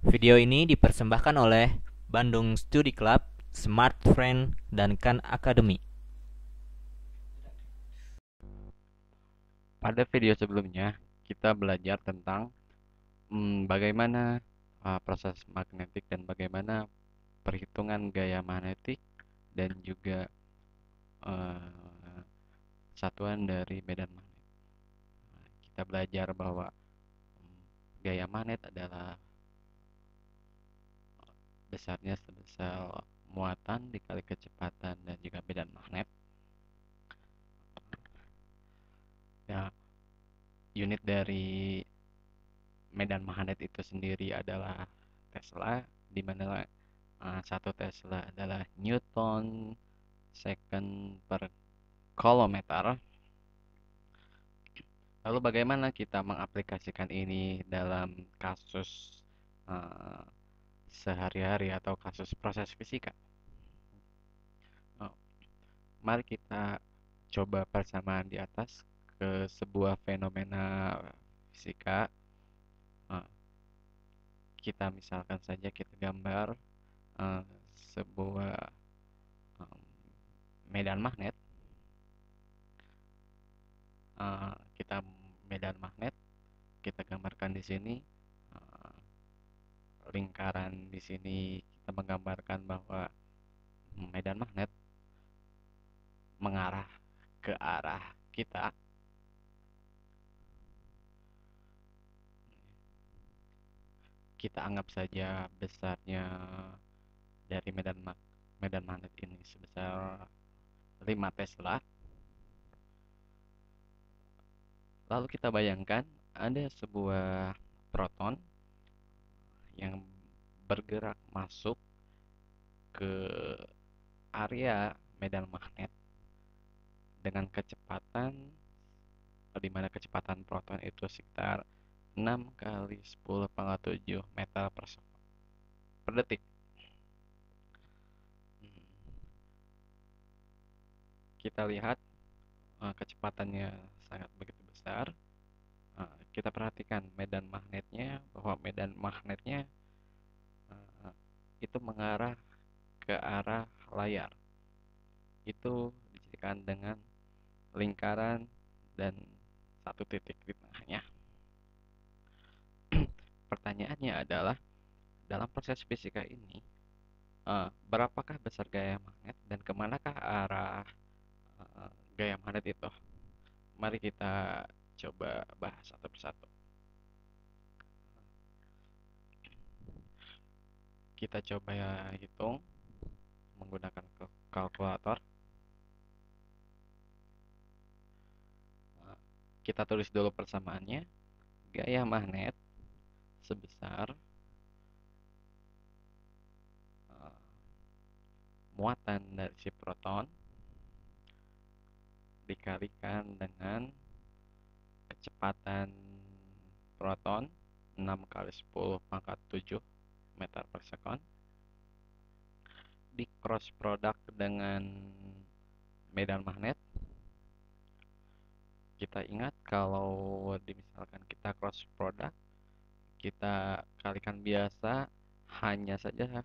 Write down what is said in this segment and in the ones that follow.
Video ini dipersembahkan oleh Bandung Study Club, Smart Friend, dan Khan Academy. Pada video sebelumnya, kita belajar tentang bagaimana proses magnetik dan bagaimana perhitungan gaya magnetik dan juga eh, satuan dari medan magnet. Kita belajar bahwa gaya magnet adalah besarnya sebesar muatan dikali kecepatan dan juga medan magnet. Ya, unit dari medan magnet itu sendiri adalah Tesla, di mana satu Tesla adalah Newton second per kilometer. Lalu bagaimana kita mengaplikasikan ini dalam kasus eh, sehari-hari atau kasus proses fisika? Oh, mari kita coba persamaan di atas ke sebuah fenomena fisika. Eh, kita misalkan saja kita gambar eh, sebuah em, medan magnet. Kita medan magnet kita gambarkan di sini. Eh, Lingkaran di sini kita menggambarkan bahwa medan magnet mengarah ke arah kita. Kita anggap saja besarnya dari medan magnet ini sebesar 5 Tesla. Lalu kita bayangkan ada sebuah proton yang bergerak masuk ke area medan magnet dengan kecepatan, di mana kecepatan proton itu sekitar 6 kali 10 pangkat 7 meter per detik. Kita lihat kecepatannya sangat begitu besar. Kita perhatikan medan magnetnya, bahwa medan magnetnya eh, itu mengarah ke arah layar. Itu dijadikan dengan lingkaran dan satu titik di tengahnya. Pertanyaannya adalah, dalam proses fisika ini, berapakah besar gaya magnet dan kemanakah arah gaya magnet itu? Mari kita coba bahas satu persatu. Kita coba ya hitung menggunakan kalkulator. Kita tulis dulu persamaannya. Gaya magnet sebesar eh, muatan dari si proton dikalikan dengan kecepatan proton 6 kali 10 pangkat 7 meter per second, di cross product dengan medan magnet. Kita ingat kalau misalkan kita cross product, kita kalikan biasa, hanya saja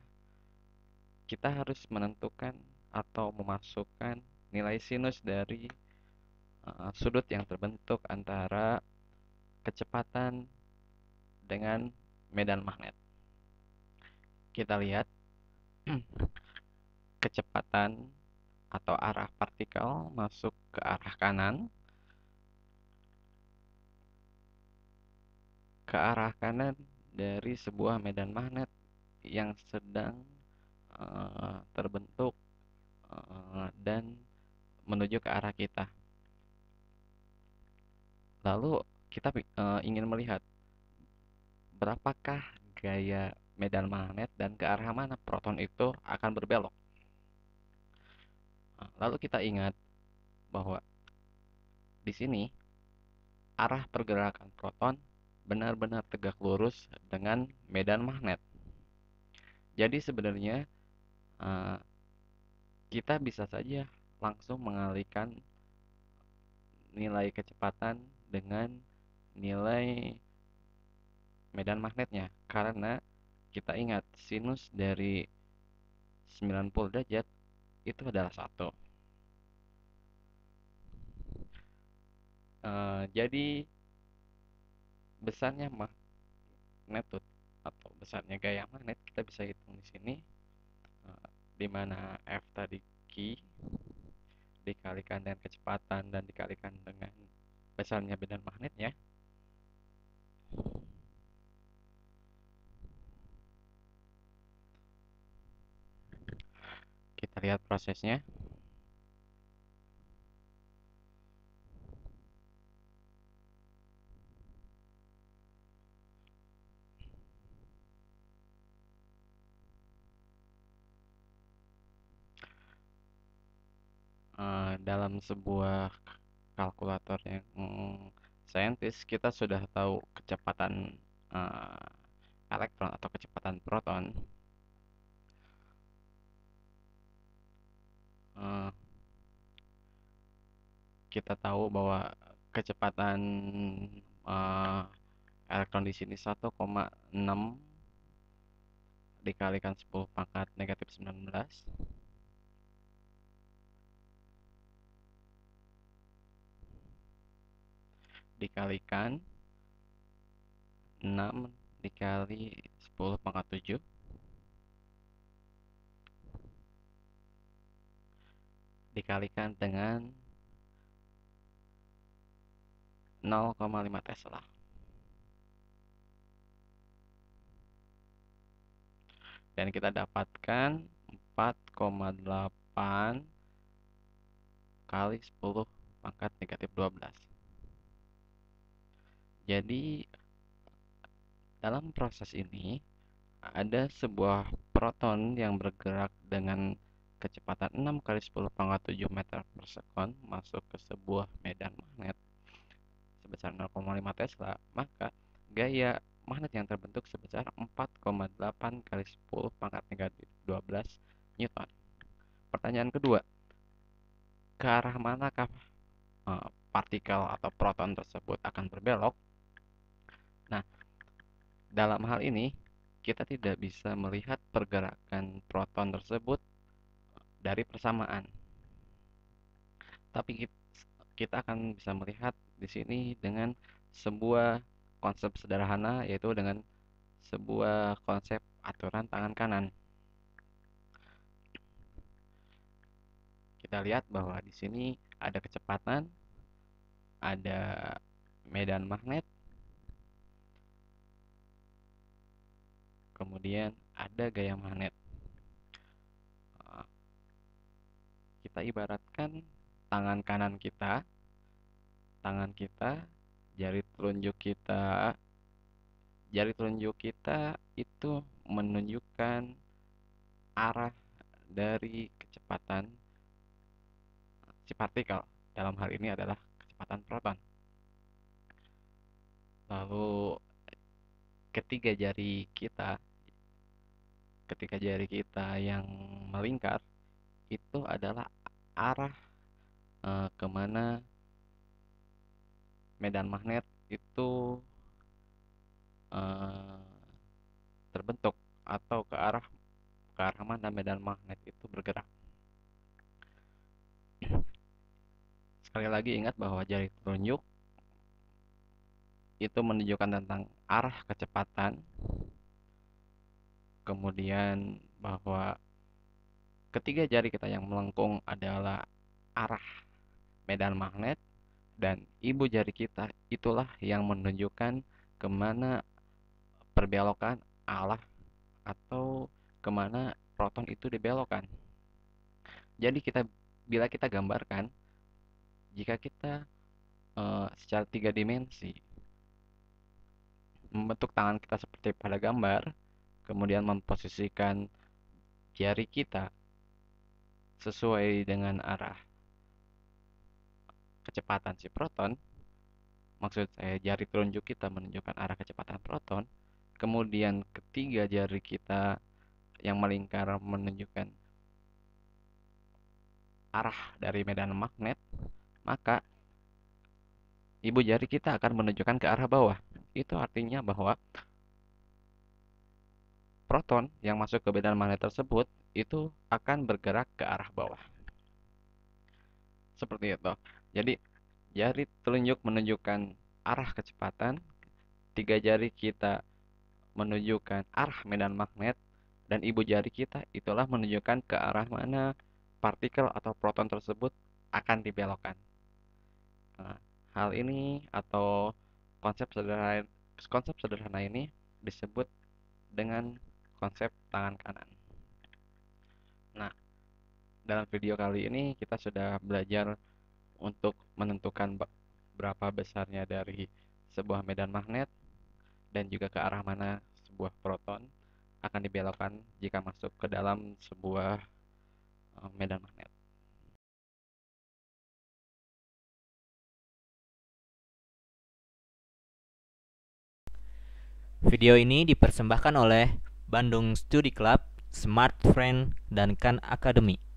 kita harus menentukan atau memasukkan nilai sinus dari sudut yang terbentuk antara kecepatan dengan medan magnet. Kita lihat kecepatan atau arah partikel masuk ke arah kanan, dari sebuah medan magnet yang sedang terbentuk dan menuju ke arah kita. Lalu kita ingin melihat berapakah gaya medan magnet dan ke arah mana proton itu akan berbelok. Lalu kita ingat bahwa di sini arah pergerakan proton benar-benar tegak lurus dengan medan magnet. Jadi sebenarnya eh, kita bisa saja langsung mengalihkan nilai kecepatan dengan nilai medan magnetnya, karena kita ingat sinus dari 90 derajat itu adalah 1. Jadi besarnya magnetut atau besarnya gaya magnet kita bisa hitung di sini, di mana F tadi Q dikalikan dengan kecepatan dan dikalikan dengan besarnya medan magnetnya. Kita lihat prosesnya. Dalam sebuah kalkulator yang saintis, kita sudah tahu kecepatan eh, elektron atau kecepatan proton. Eh, kita tahu bahwa kecepatan eh, elektron di sini 1,6 dikalikan 10 pangkat negatif 19 dikalikan 6 dikali 10 pangkat 7 dikalikan dengan 0,5 Tesla. Dan kita dapatkan 4,8 kali 10 pangkat negatif 12. Jadi dalam proses ini ada sebuah proton yang bergerak dengan kecepatan 6 kali 10 pangkat 7 meter per sekon masuk ke sebuah medan magnet sebesar 0,5 Tesla, maka gaya magnet yang terbentuk sebesar 4,8 kali 10 pangkat negatif 12 Newton. Pertanyaan kedua, ke arah manakah partikel atau proton tersebut akan berbelok? Nah, dalam hal ini kita tidak bisa melihat pergerakan proton tersebut dari persamaan, tapi kita akan bisa melihat di sini dengan sebuah konsep sederhana, yaitu dengan sebuah konsep aturan tangan kanan. Kita lihat bahwa di sini ada kecepatan, ada medan magnet, kemudian ada gaya magnet. Kita ibaratkan tangan kanan kita, tangan kita, jari telunjuk kita, jari telunjuk kita itu menunjukkan arah dari kecepatan si partikel. Dalam hal ini adalah kecepatan proton. Lalu ketiga jari kita yang melingkar itu adalah arah kemana medan magnet itu eh, terbentuk, atau ke arah mana medan magnet itu bergerak. Sekali lagi ingat bahwa jari telunjuk itu menunjukkan tentang arah kecepatan, kemudian bahwa ketiga jari kita yang melengkung adalah arah medan magnet, dan ibu jari kita itulah yang menunjukkan kemana perbelokan arah atau kemana proton itu dibelokkan. Jadi bila kita gambarkan, jika kita secara 3 dimensi membentuk tangan kita seperti pada gambar, kemudian memposisikan jari kita sesuai dengan arah kecepatan si proton, maksud saya jari telunjuk kita menunjukkan arah kecepatan proton, kemudian ketiga jari kita yang melingkar menunjukkan arah dari medan magnet, maka ibu jari kita akan menunjukkan ke arah bawah. Itu artinya bahwa proton yang masuk ke medan magnet tersebut itu akan bergerak ke arah bawah. Seperti itu. Jadi, jari telunjuk menunjukkan arah kecepatan, tiga jari kita menunjukkan arah medan magnet, dan ibu jari kita itulah menunjukkan ke arah mana partikel atau proton tersebut akan dibelokkan. Nah, hal ini atau konsep sederhana ini disebut dengan konsep tangan kanan. Nah, dalam video kali ini kita sudah belajar untuk menentukan berapa besarnya dari sebuah medan magnet dan juga ke arah mana sebuah proton akan dibelokkan jika masuk ke dalam sebuah medan magnet. Video ini dipersembahkan oleh Bandung Studi Club, Smart Friend, dan Khan Academy.